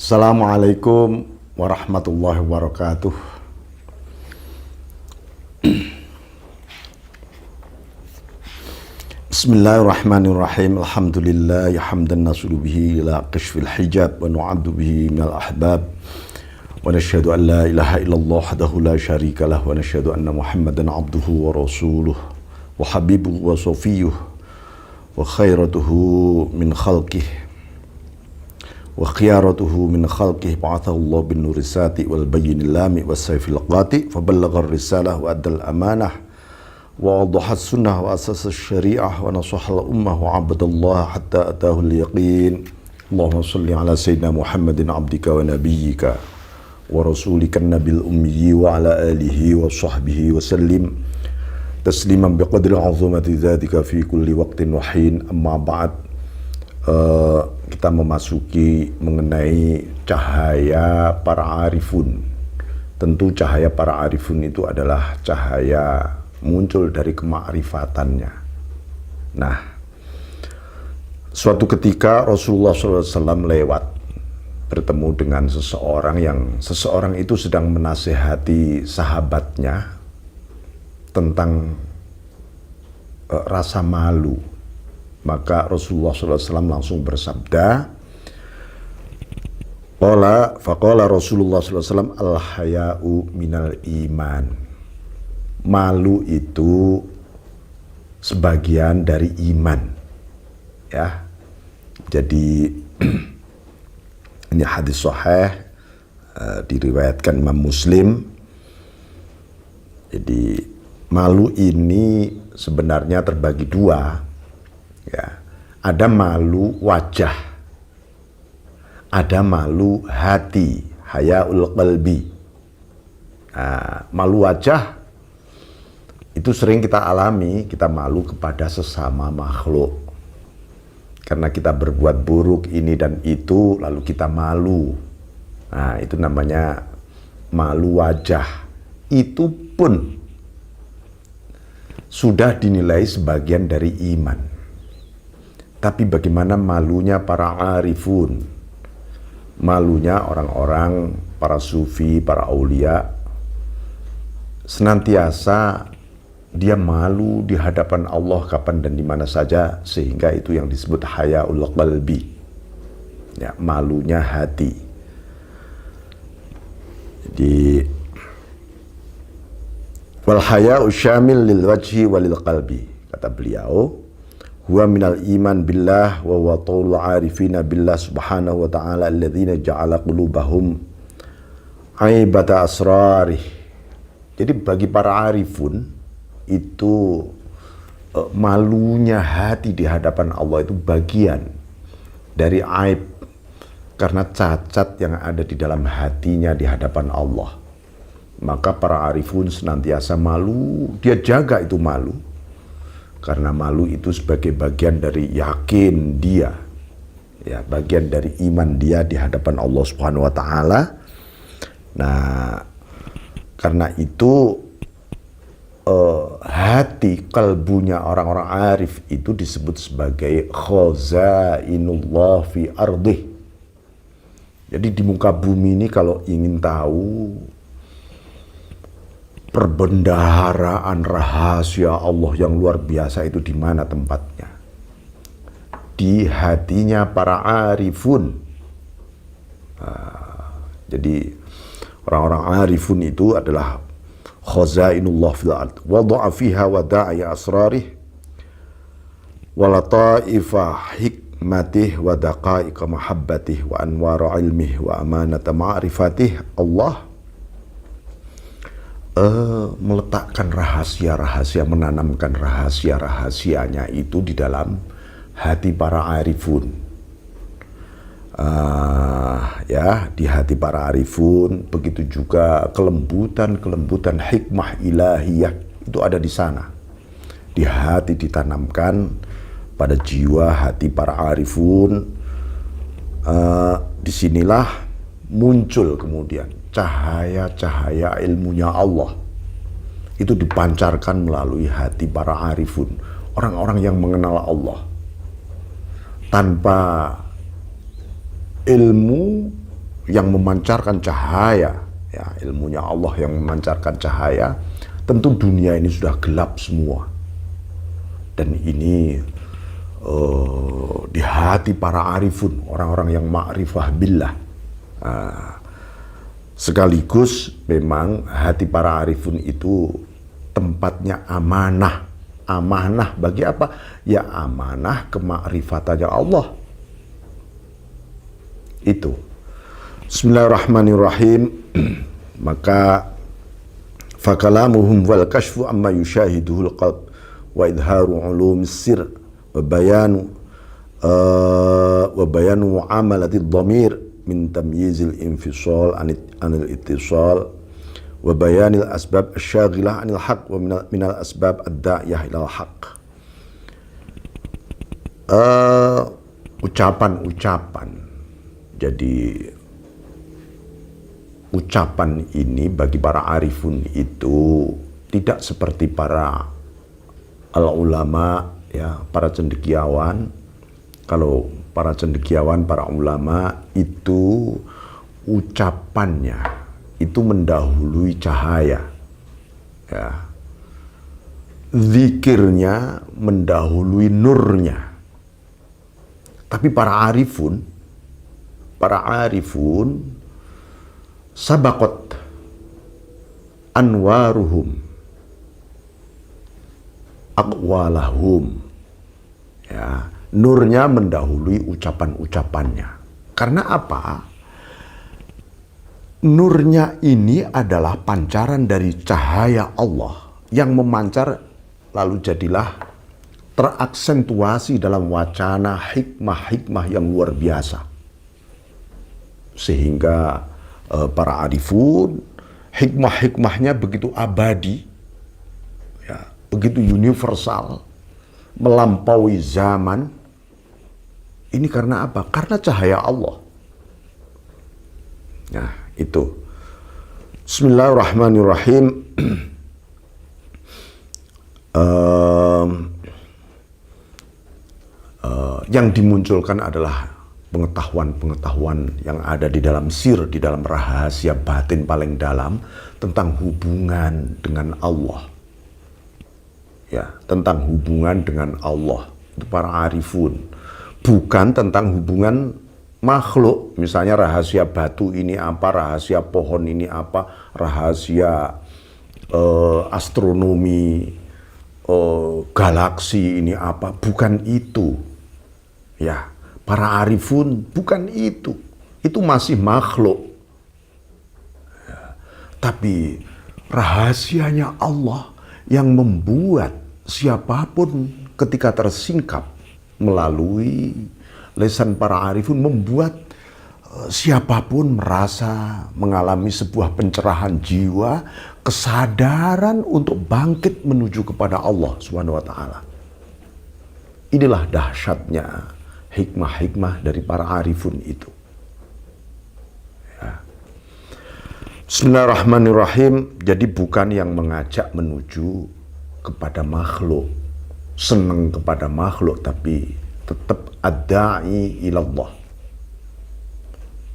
Assalamualaikum warahmatullahi wabarakatuh. Bismillahirrahmanirrahim. Alhamdulillah hamdan nasulu bihi ila kashfil hijab wa nu'addu bihi minal ahbab. Wa nashhadu an la ilaha illallah wahdahu la syarika lah wa nashhadu anna Muhammadan abduhu wa rasuluh wa habibuhu wa safiyuh wa khairatuhu min khalqih wa khiyaratuhu min khalqih ba'athahu Allah bin nurisati wal bayyinil lami was sayfil qati fa ballaghar risalah wa addal amanah wa wadhaha sunnah wa asasa syariah wa nasahal ummah wa abadallah hatta atahu al-yaqin. Allahumma salli ala sayyidina Muhammadin abdika wa nabiyyika wa rasulika nabil ummi wa ala alihi wa sahbihi wa sallim tasliman biqadri azumati dzatika fi kulli waqtin wa hin. Amma ba'd. Kita memasuki mengenai cahaya para arifun. Tentu cahaya para arifun itu adalah cahaya muncul dari kemakrifatannya. Nah, suatu ketika Rasulullah SAW lewat bertemu dengan seseorang itu sedang menasehati sahabatnya tentang rasa malu. Maka Rasulullah SAW langsung bersabda, faqala Rasulullah SAW, al-haya'u minal iman. Malu itu sebagian dari iman. Ya. Jadi ini hadis sahih, diriwayatkan Imam Muslim. Jadi malu ini sebenarnya terbagi dua. Ya, ada malu wajah, ada malu hati, hayaul qalbi. Nah, malu wajah itu sering kita alami, kita malu kepada sesama makhluk. Karena kita berbuat buruk ini dan itu, lalu kita malu. Nah, itu namanya malu wajah. Itu pun sudah dinilai sebagian dari iman. Tapi bagaimana malunya para arifun? Malunya orang-orang, para sufi, para aulia, senantiasa dia malu di hadapan Allah kapan dan di mana saja, sehingga itu yang disebut hayaul qalbi. Ya, malunya hati. Jadi wal haya'u syamil lil wajhi walil qalbi, kata beliau. Huwa minal iman billah wa huwa taulul arifina billah subhanahu wa ta'ala alladhina ja'ala qulubahum aibata asrarih. Jadi bagi para arifun itu malunya hati di hadapan Allah itu bagian dari aib, karena cacat yang ada di dalam hatinya di hadapan Allah. Maka para arifun senantiasa malu, dia jaga itu malu. Karena malu itu sebagai bagian dari yakin dia, ya, bagian dari iman dia di hadapan Allah Subhanahu wa Ta'ala. Nah, karena itu hati, kalbunya orang-orang arif itu disebut sebagai khazainullah fi ardih. Jadi di muka bumi ini kalau ingin tahu perbendaharaan rahasia Allah yang luar biasa itu di mana tempatnya? Di hatinya para arifun. Jadi orang-orang arifun itu adalah khazainullah fil ard. Wada'a fiha wada'a asrarih wa lataifa hikmatih wa daqa'iqa mahabbatih wa anwara ilmih wa amanata ma'rifatih. Allah meletakkan rahasia-rahasia, menanamkan rahasia-rahasianya itu di dalam hati para arifun. Ya, di hati para arifun, begitu juga kelembutan hikmah ilahiyah itu ada di sana. Di hati ditanamkan pada jiwa hati para arifun. Disinilah muncul kemudian cahaya-cahaya ilmunya Allah. Itu dipancarkan melalui hati para arifun, orang-orang yang mengenal Allah. Tanpa ilmu yang memancarkan cahaya, ya, ilmunya Allah yang memancarkan cahaya, tentu dunia ini sudah gelap semua. Dan ini di hati para arifun, orang-orang yang ma'rifah billah. Sekaligus memang hati para arifun itu tempatnya amanah. Amanah bagi apa? Ya amanah kemakrifatannya Allah. Itu. Bismillahirrahmanirrahim. Maka fakalamuhum wal kashfu amma yushahiduhul qalb wa idharu ulumis sir wa bayanu muamalati dhamir min tamyizil infisal anil ittisal wa bayanil asbab asyaghilah anil haq wa minal asbab ad-da'iyah ilal haq. Ucapan-ucapan. Jadi ucapan ini bagi para arifun itu tidak seperti para al-ulama, ya, para cendekiawan. Kalau para cendekiawan, para ulama itu ucapannya itu mendahului cahaya, ya. Zikirnya mendahului nurnya. Tapi para arifun sabaqat anwaruhum aqwalahum, ya, nurnya mendahului ucapan-ucapannya. Karena apa? Nurnya ini adalah pancaran dari cahaya Allah yang memancar, lalu jadilah teraksentuasi dalam wacana hikmah-hikmah yang luar biasa. Sehingga para arifun, hikmah-hikmahnya begitu abadi, ya, begitu universal, melampaui zaman. Ini karena apa? Karena cahaya Allah. Nah, itu. Bismillahirrahmanirrahim. Yang dimunculkan adalah pengetahuan-pengetahuan yang ada di dalam sir, di dalam rahasia batin paling dalam tentang hubungan dengan Allah. Ya, tentang hubungan dengan Allah. Itu para arifun. Bukan tentang hubungan makhluk. Misalnya rahasia batu ini apa, rahasia pohon ini apa, rahasia astronomi, galaksi ini apa. Bukan itu. Ya, para arifun bukan itu. Itu masih makhluk. Ya. Tapi rahasianya Allah yang membuat siapapun ketika tersingkap melalui lisan para arifun, membuat siapapun merasa mengalami sebuah pencerahan jiwa, kesadaran untuk bangkit menuju kepada Allah Subhanahu wa taala. Inilah dahsyatnya hikmah-hikmah dari para arifun itu. Ya. Bismillahirrahmanirrahim. Jadi bukan yang mengajak menuju kepada makhluk, senang kepada makhluk, tapi tetap ad-da'i ilallah.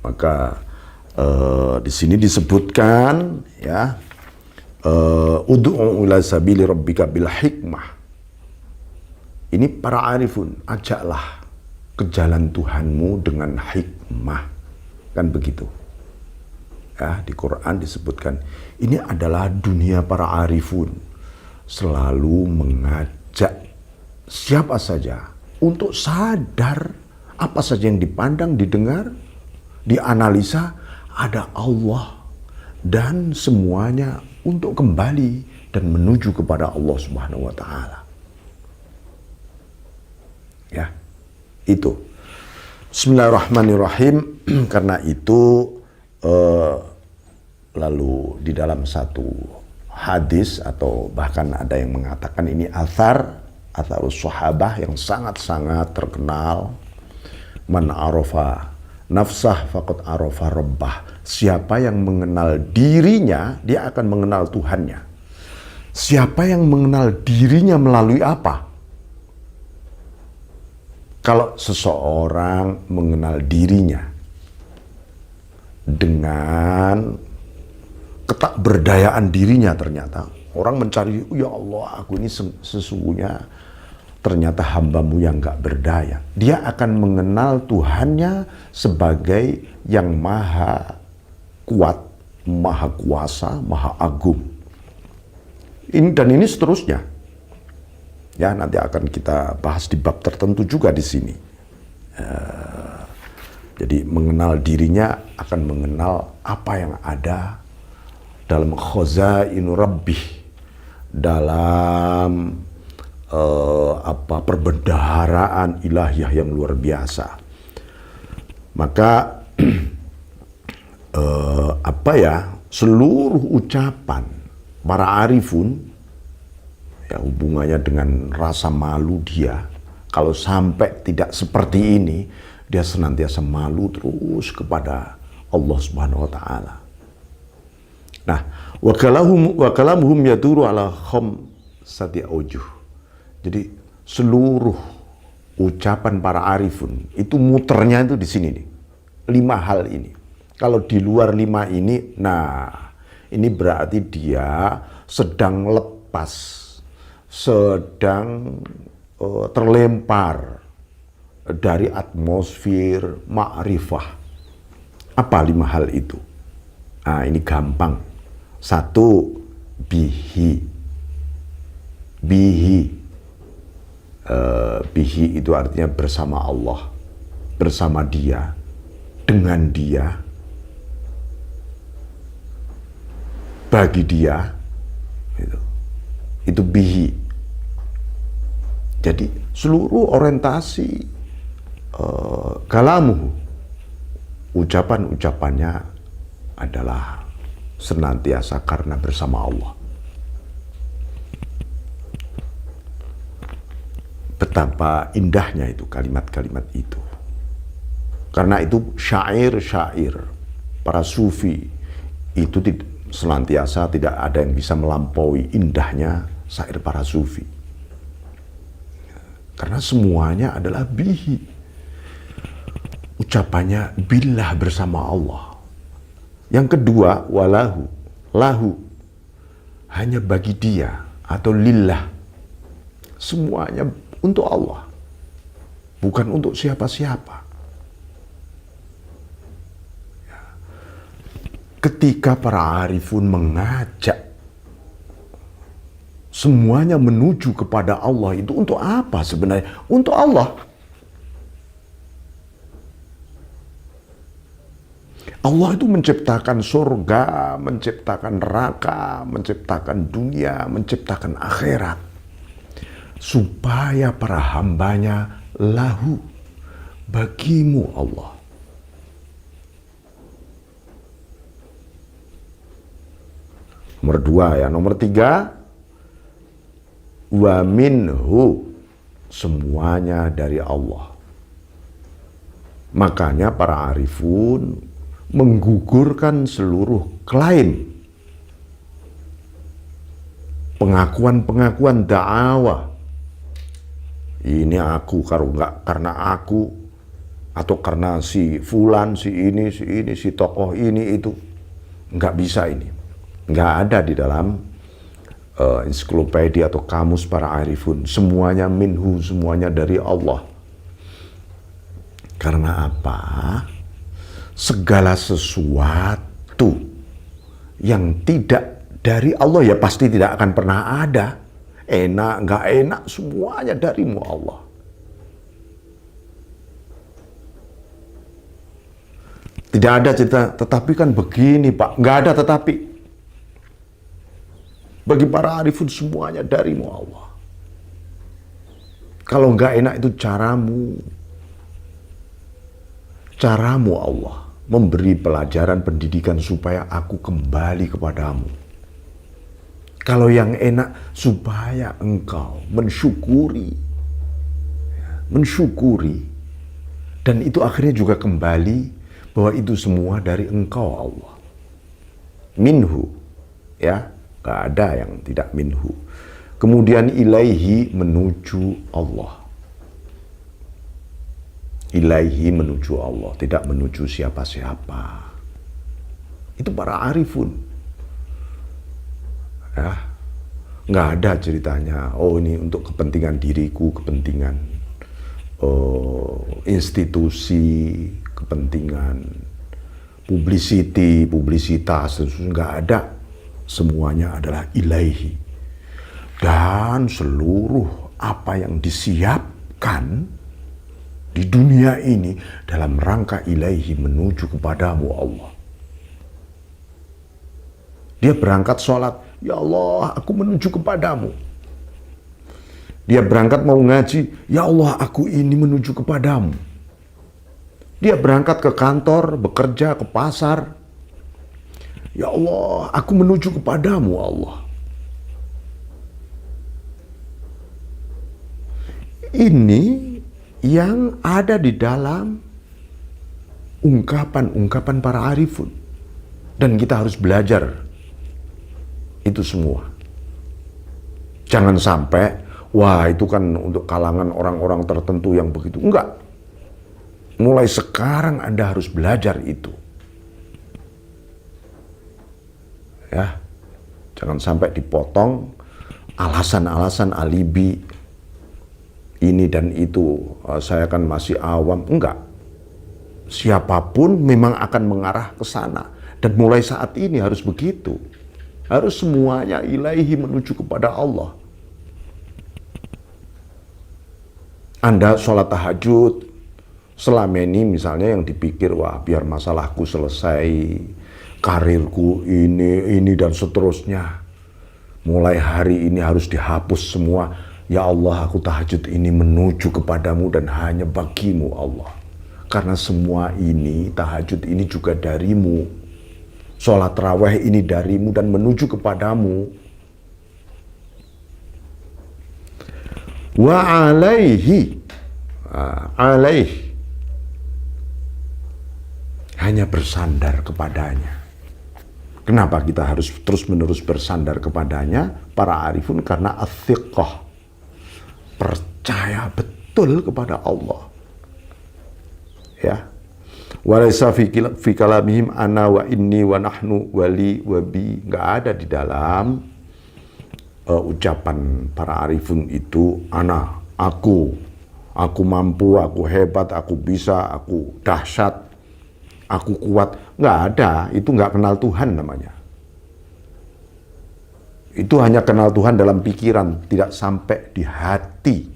Maka di sini disebutkan, ya, ud'u ila sabili rabbika bil hikmah. Ini para arifun, ajaklah ke jalan Tuhanmu dengan hikmah. Kan begitu. Ya, di Quran disebutkan, ini adalah dunia para arifun. Selalu mengajak siapa saja untuk sadar apa saja yang dipandang, didengar, dianalisa, ada Allah. Dan semuanya untuk kembali dan menuju kepada Allah Subhanahu wa ta'ala. Ya, itu. Bismillahirrahmanirrahim. Karena itu lalu di dalam satu hadis, atau bahkan ada yang mengatakan ini atharus sahabah yang sangat-sangat terkenal. Man arafa nafsah faqad arafa rabbah. Siapa yang mengenal dirinya, dia akan mengenal Tuhannya. Siapa yang mengenal dirinya melalui apa? Kalau seseorang mengenal dirinya dengan ketakberdayaan dirinya. Ternyata orang mencari, ya Allah, aku ini sesungguhnya ternyata hambamu yang gak berdaya. Dia akan mengenal Tuhannya sebagai yang maha kuat, maha kuasa, maha agung. Dan ini seterusnya. Ya, nanti akan kita bahas di bab tertentu juga di sini. Jadi mengenal dirinya akan mengenal apa yang ada dalam khazainu rabbih, dalam perbendaharaan ilahiyah yang luar biasa. Maka seluruh ucapan para arifun, ya, hubungannya dengan rasa malu dia. Kalau sampai tidak seperti ini, dia senantiasa malu terus kepada Allah Subhanahu wa taala. Nah, wa kalamuhum yaduru ala khamsati aujuh. Jadi seluruh ucapan para arifun itu muternya itu di sini nih. 5 hal ini. Kalau di luar 5 ini, nah ini berarti dia sedang lepas, sedang terlempar dari atmosfer ma'rifah. Apa 5 hal itu? Nah, ini gampang. 1, bihi. Bihi itu artinya bersama Allah, bersama dia, dengan dia, bagi dia. Itu bihi. Jadi seluruh orientasi kalamuhu, ucapan-ucapannya adalah senantiasa karena bersama Allah. Betapa indahnya itu kalimat-kalimat itu. Karena itu syair-syair para sufi itu senantiasa tidak ada yang bisa melampaui indahnya syair para sufi. Karena semuanya adalah bihi. Ucapannya billah, bersama Allah. Yang kedua, walahu, lahu, hanya bagi dia, atau lillah. Semuanya untuk Allah, bukan untuk siapa-siapa. Ketika para arifun mengajak semuanya menuju kepada Allah, itu untuk apa sebenarnya? Untuk Allah. Allah itu menciptakan surga, menciptakan neraka, menciptakan dunia, menciptakan akhirat, supaya para hambanya lahu, bagimu Allah. Nomor 2 ya. Nomor 3, wa minhu, semuanya dari Allah. Makanya para arifun menggugurkan seluruh klaim, pengakuan-pengakuan da'awah. Ini aku, karena aku, atau karena si fulan, si ini, si tokoh ini, itu. Nggak bisa ini. Nggak ada di dalam ensiklopedia atau kamus para arifun. Semuanya minhu, semuanya dari Allah. Karena apa? Segala sesuatu yang tidak dari Allah ya pasti tidak akan pernah ada. Enak, nggak enak, semuanya darimu Allah. Tidak ada cerita, tetapi kan begini Pak. Nggak ada tetapi. Bagi para arifun semuanya darimu Allah. Kalau nggak enak itu caramu. Caramu Allah memberi pelajaran pendidikan supaya aku kembali kepadamu. Kalau yang enak supaya engkau mensyukuri. Mensyukuri. Dan itu akhirnya juga kembali bahwa itu semua dari engkau Allah. Minhu. Ya, gak ada yang tidak minhu. Kemudian ilaihi, menuju Allah. Ilaihi, menuju Allah, tidak menuju siapa-siapa. Itu para arifun. Ya, nggak ada ceritanya, oh ini untuk kepentingan diriku, kepentingan institusi, kepentingan publisitas, nggak ada. Semuanya adalah ilaihi. Dan seluruh apa yang disiapkan di dunia ini dalam rangka ilaihi menuju kepadamu Allah. Dia berangkat sholat, ya Allah aku menuju kepadamu. Dia berangkat mau ngaji, ya Allah aku ini menuju kepadamu. Dia berangkat ke kantor, bekerja, ke pasar, ya Allah aku menuju kepadamu Allah. Ini yang ada di dalam ungkapan-ungkapan para arifun. Dan kita harus belajar itu semua. Jangan sampai, wah itu kan untuk kalangan orang-orang tertentu yang begitu. Enggak. Mulai sekarang Anda harus belajar itu. Ya. Jangan sampai dipotong alasan-alasan alibi ini dan itu. Saya kan masih awam. Enggak. Siapapun memang akan mengarah ke sana. Dan mulai saat ini harus begitu. Harus semuanya ilaihi menuju kepada Allah. Anda sholat tahajud, selama ini misalnya yang dipikir, wah biar masalahku selesai, karirku ini dan seterusnya. Mulai hari ini harus dihapus semua. Ya Allah aku tahajud ini menuju kepadamu dan hanya bagimu Allah. Karena semua ini, tahajud ini juga darimu. Sholat raweh ini darimu dan menuju kepadamu. Wa alaihi. Alaih. Hanya bersandar kepadanya. Kenapa kita harus terus-menerus bersandar kepadanya? Para arifun karena athiqah. Percaya betul kepada Allah. Ya. Walaysa fi kalamihim ana wa inni wa nahnu wali wa bi. Nggak ada di dalam ucapan para arifun itu ana, aku mampu, aku hebat, aku bisa, aku dahsyat, aku kuat. Nggak ada, itu nggak kenal Tuhan namanya. Itu hanya kenal Tuhan dalam pikiran, tidak sampai di hati.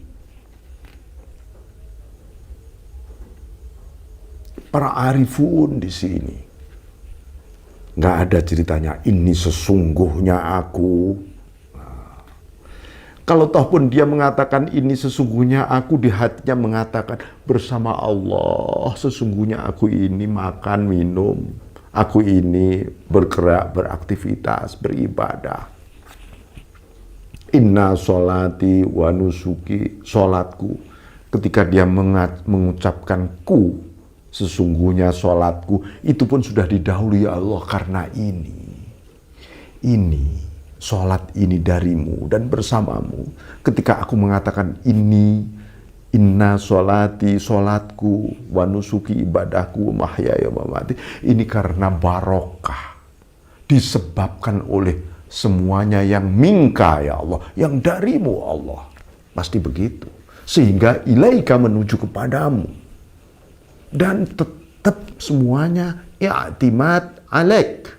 Para arifun di sini nggak ada ceritanya ini sesungguhnya aku. Nah, kalau toh pun dia mengatakan ini sesungguhnya aku, di hatinya mengatakan bersama Allah sesungguhnya aku ini makan minum, aku ini bergerak, beraktivitas, beribadah. Inna sholati wa nusuki, sholatku. Ketika dia mengucapkan ku, sesungguhnya sholatku, itu pun sudah didahului Allah karena ini sholat ini darimu dan bersamamu. Ketika aku mengatakan ini, inna sholati, sholatku, wa nusuki, ibadahku, mahyaya wa mamati, ini karena barokah, disebabkan oleh semuanya yang minka ya Allah, yang darimu Allah. Pasti begitu. Sehingga ilaika menuju kepadamu. Dan tetap semuanya i'timad alaik,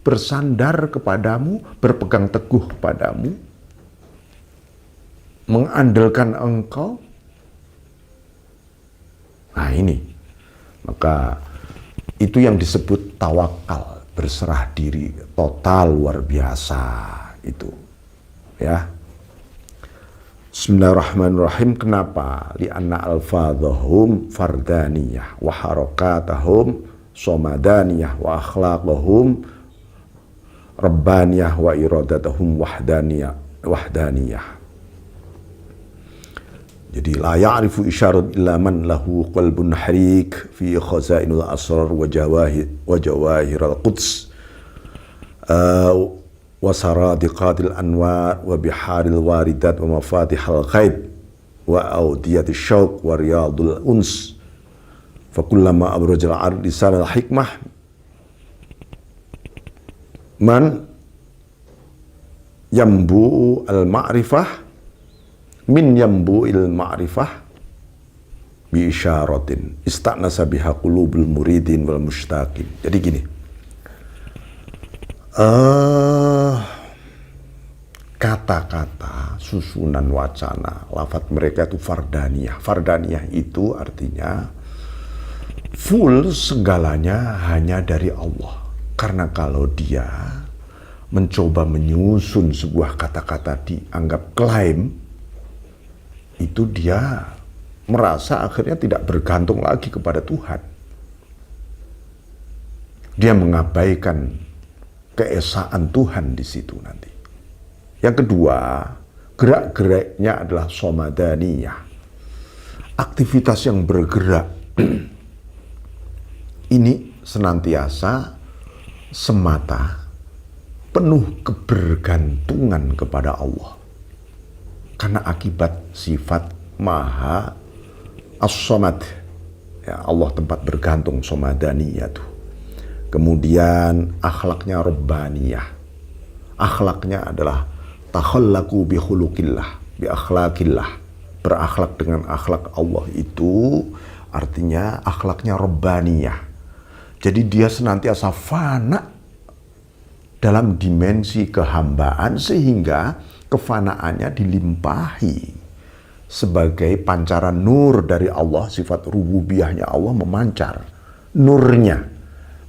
bersandar kepadamu, berpegang teguh kepadamu, mengandalkan engkau. Nah ini, maka itu yang disebut tawakal, berserah diri total, luar biasa itu ya. Bismillahirrahmanirrahim. Kenapa? Li'anna alfadhahum fardaniyah wa harakatahum somadaniyah wa akhlaqahum rabbaniyah wa iradatahum wahdaniyah. Jadi la ya'rifu isyarat illa man lahu qalbun harik fi khazainul asrar wa jawahirul quds wa saradiqatil anwar wa biharil waridat wa mafatihal ghaib wa awdiyatil syauq wa riyadul uns fa kullama abrajal ard lisanal hikmah Man yambu al-ma'rifah min yambu'il ma'rifah bi isyaratin istanasa biha qulubul muridin wal mushtaqin. Jadi gini, kata-kata, susunan wacana, lafaz mereka itu fardaniyah. Fardaniyah itu artinya full segalanya hanya dari Allah. Karena kalau dia mencoba menyusun sebuah kata-kata dianggap klaim, itu dia merasa akhirnya tidak bergantung lagi kepada Tuhan. Dia mengabaikan keesaan Tuhan di situ nanti. Yang kedua, gerak-geriknya adalah somadaniyah. Aktivitas yang bergerak ini senantiasa semata penuh kebergantungan kepada Allah. Karena akibat sifat maha as-somad. Ya, Allah tempat bergantung, somadaniyah tuh. Kemudian akhlaknya rabbaniyah. Akhlaknya adalah takhallaku bi khuluqillah, bi akhlaqillah. Berakhlak dengan akhlak Allah itu artinya akhlaknya rabbaniyah. Jadi dia senantiasa fana dalam dimensi kehambaan sehingga kefanaannya dilimpahi sebagai pancaran nur dari Allah. Sifat rububiyahnya Allah memancar nurnya,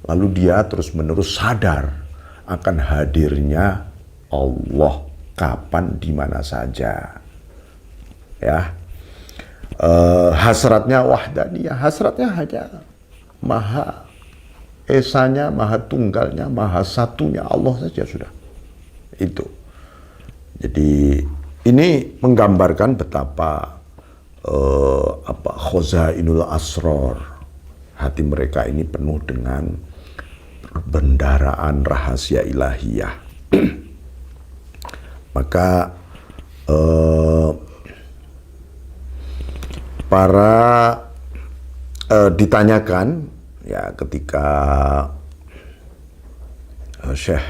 lalu dia terus-menerus sadar akan hadirnya Allah kapan di mana saja. Ya, hasratnya wahdaniyah, hasratnya hanya maha esanya, maha tunggalnya, maha satunya Allah saja sudah. Itu. Jadi ini menggambarkan betapa khozainul asror, hati mereka ini penuh dengan bendaraan rahasia ilahiyah. Maka ditanyakan ya ketika Syekh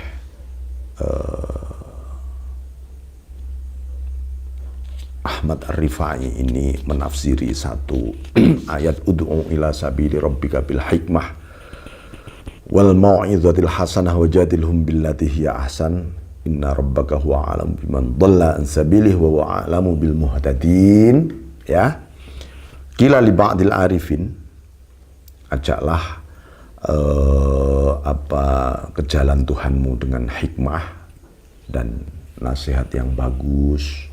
Ahmad Ar-Rifai ini menafsiri satu ayat ud'u ila sabili rabbika bil hikmah wal mau'izatil hasanah wajadilhum billati hiya ahsan inna rabbaka huwa a'lamu biman dhalla an sabilihi wa huwa a'lamu bil muhtadin. Ya, qila li ba'dil arifin, ajaklah ke jalan Tuhanmu dengan hikmah dan nasihat yang bagus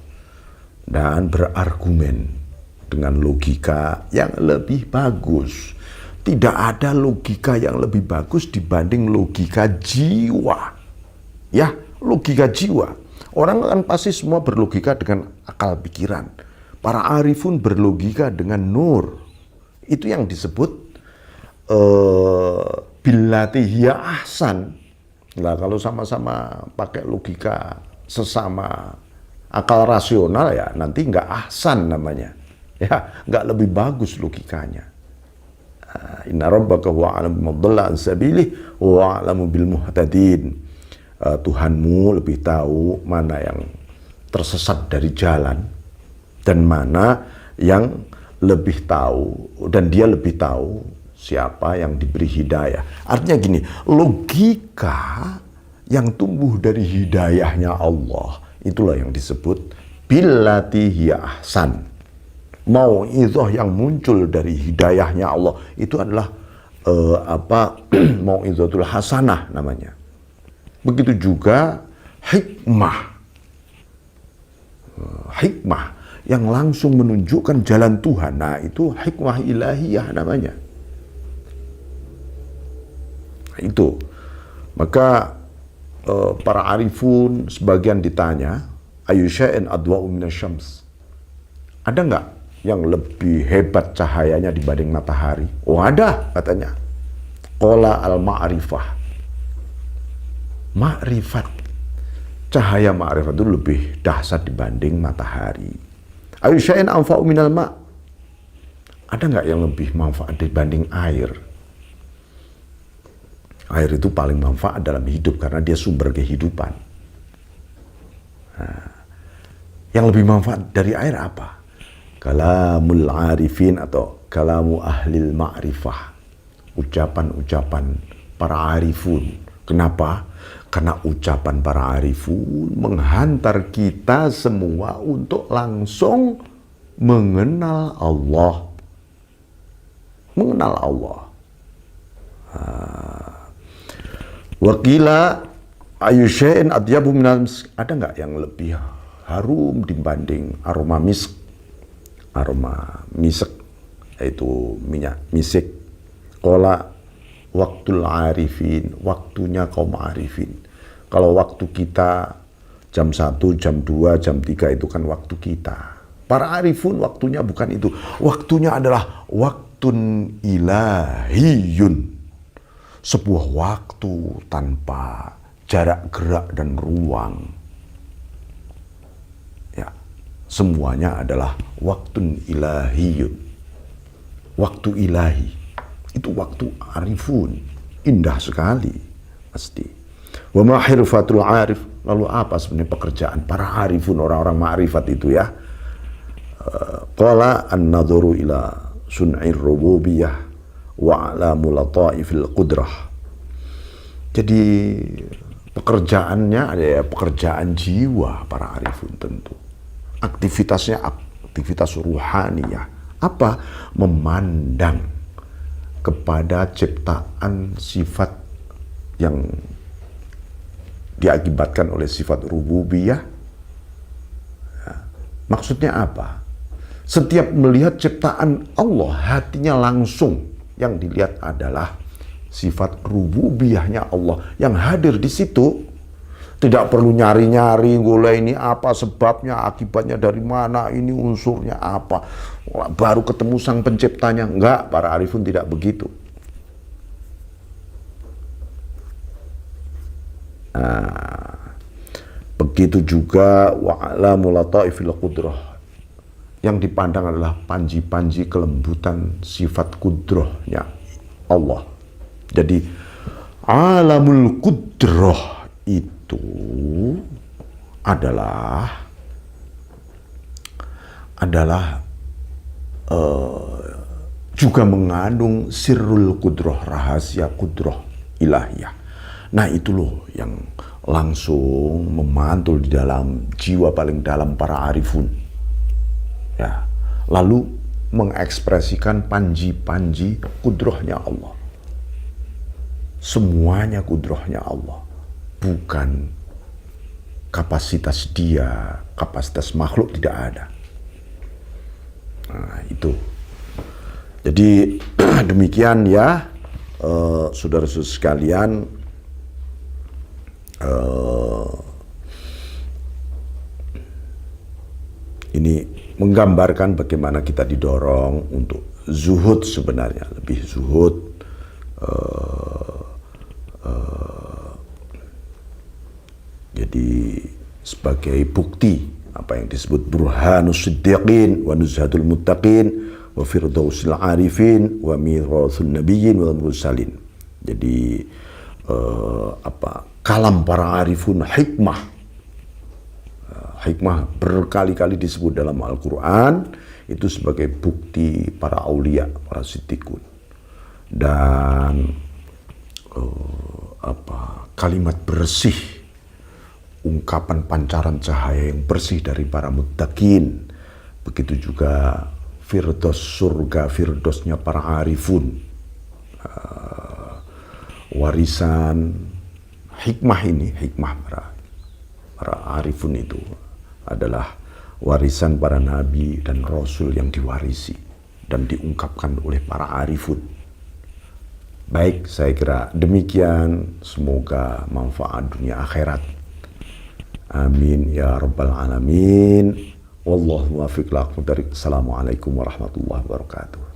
dan berargumen dengan logika yang lebih bagus. Tidak ada logika yang lebih bagus dibanding logika jiwa. Ya, logika jiwa. Orang kan pasti semua berlogika dengan akal pikiran. Para arifun berlogika dengan nur. Itu yang disebut billati hiya ahsan. Nah, kalau sama-sama pakai logika sesama akal rasional ya nanti nggak ahsan namanya. Ya, nggak lebih bagus logikanya. Inna rabbaka huwa a'lamu biman dhalla an sabilihi wa huwa a'lamu bil muhtadin. Tuhanmu lebih tahu mana yang tersesat dari jalan dan mana yang lebih tahu, dan dia lebih tahu siapa yang diberi hidayah. Artinya gini, logika yang tumbuh dari hidayahnya Allah itulah yang disebut billati hiya ahsan. Mau'izah yang muncul dari hidayahnya Allah itu adalah mau'izatul hasanah namanya. Begitu juga hikmah. Hikmah yang langsung menunjukkan jalan Tuhan. Nah, itu hikmah ilahiyah namanya. Nah, itu. Maka para arifun sebagian ditanya, ayu syai'in adwa'u minasyams. Ada nggak yang lebih hebat cahayanya dibanding matahari? Oh, ada katanya. Qala al-ma'rifah. Ma'rifat. Cahaya ma'rifat itu lebih dahsyat dibanding matahari. Ayu syai'in anfa'u minal ma'. Ada nggak yang lebih manfaat dibanding air? Air itu paling manfaat dalam hidup karena dia sumber kehidupan. Yang lebih manfaat dari air apa? Kalamul arifin atau kalamu ahlil ma'rifah. Ucapan-ucapan para arifun. Kenapa? Karena ucapan para arifun menghantar kita semua untuk langsung mengenal Allah. Mengenal Allah. Wakila ayu syai'in atyabu minal misk. Ada nggak yang lebih harum dibanding aroma misk? Aroma misk yaitu minyak misik. Qala waktul arifin, waktunya kaum arifin. Kalau waktu kita jam 1, jam 2, jam 3 itu kan waktu kita. Para arifun waktunya bukan itu. Waktunya adalah waktun ilahiyun. Sebuah waktu tanpa jarak gerak dan ruang. Ya, semuanya adalah waktun ilahiyun. Waktu ilahi. Itu waktu arifun. Indah sekali. Pasti. Wa ma hirfatul arif. Lalu apa sebenarnya pekerjaan para arifun, orang-orang ma'rifat itu ya? Qala an-nadhuru ila sun'ir rububiyah wa alamu lataifil qudrah. Jadi pekerjaannya ada ya, pekerjaan jiwa para arifun tentu. Aktivitasnya aktivitas ruhaniyah. Apa? Memandang kepada ciptaan sifat yang diakibatkan oleh sifat rububiyah. Maksudnya apa? Setiap melihat ciptaan Allah, hatinya langsung yang dilihat adalah sifat rububiyahnya Allah yang hadir di situ. Tidak perlu nyari-nyari, golek ini apa sebabnya, akibatnya dari mana, ini unsurnya apa. Baru ketemu sang penciptanya. Enggak, para arifun tidak begitu. Begitu juga wa'alamu lataifil qudrah. Yang dipandang adalah panji-panji kelembutan sifat kudrahnya Allah. Jadi alamul kudrah itu adalah juga mengandung sirrul kudrah, rahasia kudrah ilahiyah. Nah itu loh yang langsung memantul di dalam jiwa paling dalam para arifun. Ya, lalu mengekspresikan panji-panji kudrahnya Allah. Semuanya kudrahnya Allah. Bukan kapasitas dia, kapasitas makhluk tidak ada. Nah, itu. Jadi demikian ya, saudara-saudara sekalian. Ini menggambarkan bagaimana kita didorong untuk zuhud sebenarnya, lebih zuhud, jadi sebagai bukti apa yang disebut burhanus siddiqin wa nuzhatul muttaqin wa firdausil arifin wa mirathun nabiyyin wal mursalin. Jadi kalam para arifun, hikmah berkali-kali disebut dalam Al-Quran itu sebagai bukti para aulia, para siddiqun. Dan kalimat bersih, ungkapan pancaran cahaya yang bersih dari para muttaqin. Begitu juga firdaus, surga firdausnya para arifun. Warisan hikmah ini, hikmah para arifun itu adalah warisan para nabi dan rasul yang diwarisi dan diungkapkan oleh para arifun. Baik, saya kira demikian. Semoga manfaat dunia akhirat. Amin ya rabbal alamin. Wallahu muwaffiq. Assalamualaikum warahmatullahi wabarakatuh.